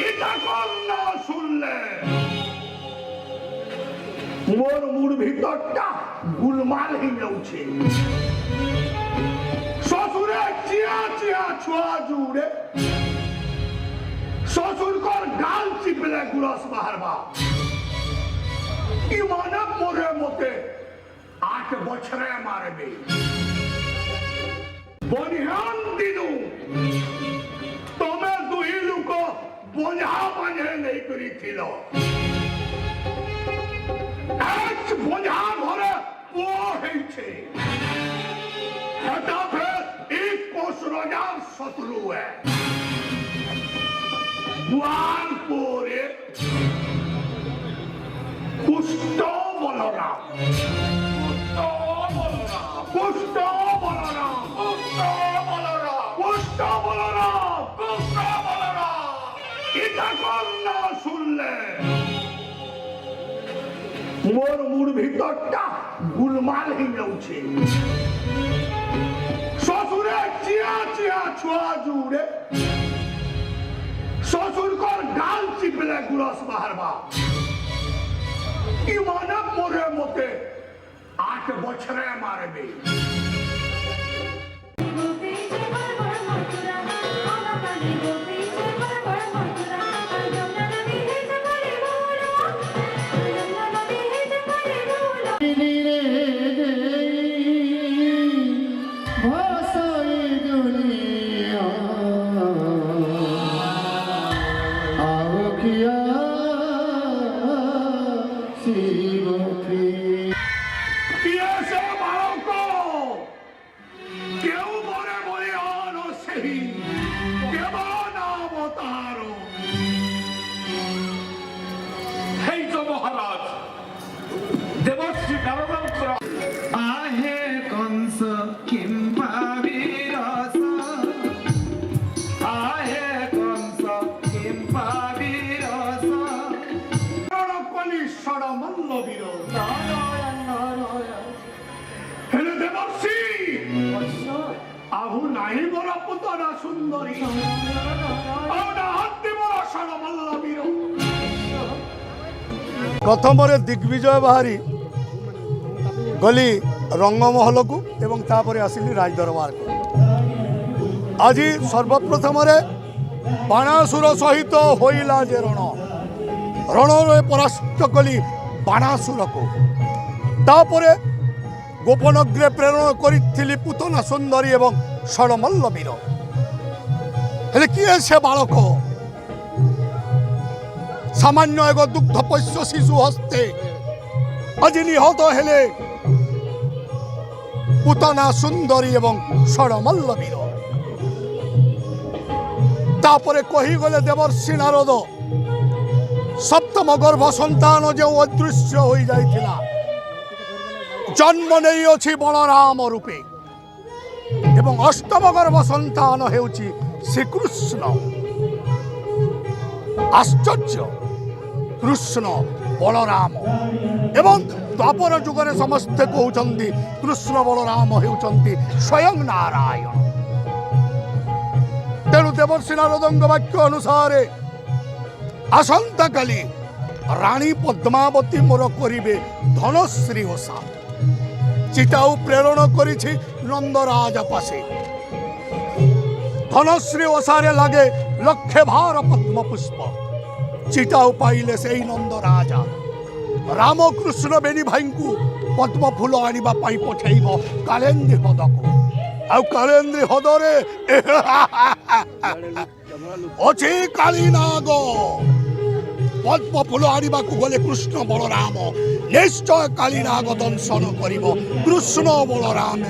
এটা কর্ণ শুনলে মোর মুর ভিতরটা গুলমাল হয়ে যাচ্ছে। শ্বশুরে চিয়া চিয়া ছোয়া জুড়ে শ্বশুর কর গাল চিপলে গুরস বাহারবা ইমানে মোরে মতে 8 বছরে মারবে। বনিহান দিনু তুমি দুই লোক বোঝা বাঁধে নেই করিছিল। এক বোঝা ঘরে পুଅ হয়েছে এটা ফের এক কোষ রোজার শত্রু বুয়ার পরে কুষ্ঠ বলরাম কুষ্ঠ বলরাম এটা কর্ণ শুনলে মোর মুর ভিতরটা গুলমাল হয়ে যাচ্ছে। শ্বশুরে চিয়া চিয়া ছোয়া জুড়ে শ্বশুর কর গাল চিপলে গুরস বাহারবা ইমানে মোরে মতে 8 বছরে মারবে। আহু নাই বড় পুতনা সুন্দরী প্রথমরে দিগ্বিজয় বাহারি গলি রঙ্গমহলকু এবং তাপরে আসিলি রাজদরবারকু। আজি সর্বপ্রথমরে বাণাসুর সহিত হইলা যে রণরে পরাস্ত কলি বাণাসুরকু। তাপরে গোপনগ্রে প্রেরণ করিছিলি পুতনা সুন্দরী এবং ষড়মল্ল বীর। হেলে কিয়ে সে বালক সামান্য এক দুগ্ধপোষ্য শিশু হস্তে আজি নিহত হেলে পুতনা সুন্দরী এবং ষড়মল্ল বীর। তাপরে কহিগলে দেবর্ষি নারদ সপ্তম গর্ভ সন্তান যে অদৃশ্য হয়ে যাইছিলা জন্ম নেইছি বলরাম রূপে এবং অষ্টম গর্ভ সন্তান হেউছি শ্রীকৃষ্ণ। আশ্চর্য কৃষ্ণ বলরাম এবং দ্বাপর যুগরে সমস্তে কହୁଛନ୍ତି কৃষ্ণ বলরাম হেউଛନ୍ତି স্বয়ং নারায়ণ। তেଣୁ ଦେବର୍ଷି ନାରଦଙ୍କ ବାକ୍ୟ ଅନୁସାରେ ଆସନ୍ତାକାଲି ରାଣୀ ପଦ୍ମାବତୀ ମୋର କରିବେ ଧନଶ୍ରୀ ଓଷା। চিটাও প্রেরণ করেছি নন্দরাজ পাশে। ধনশ্রী ওষারে লাগে লক্ষে ভার পদ্মপুষ্প। চিটাও পাইলে সেই নন্দরাজা রামকৃষ্ণ বেণী ভাইଙ୍କୁ পদ্ম ফুল আনিবা পাই পঠাইব কালেন্দ্ରୀ হ্রদକୁ। ଆଉ କାଲେନ୍ଦ୍ରୀ ହ୍ରଦରେ ଅଛି କାଳୀନାଗ। পদ্ম ফুল আনিବାକୁ গলে কৃষ্ণ বলরাম নিশ্চয় কালীনাগ দংশন করিব কৃষ্ণ বলরাম।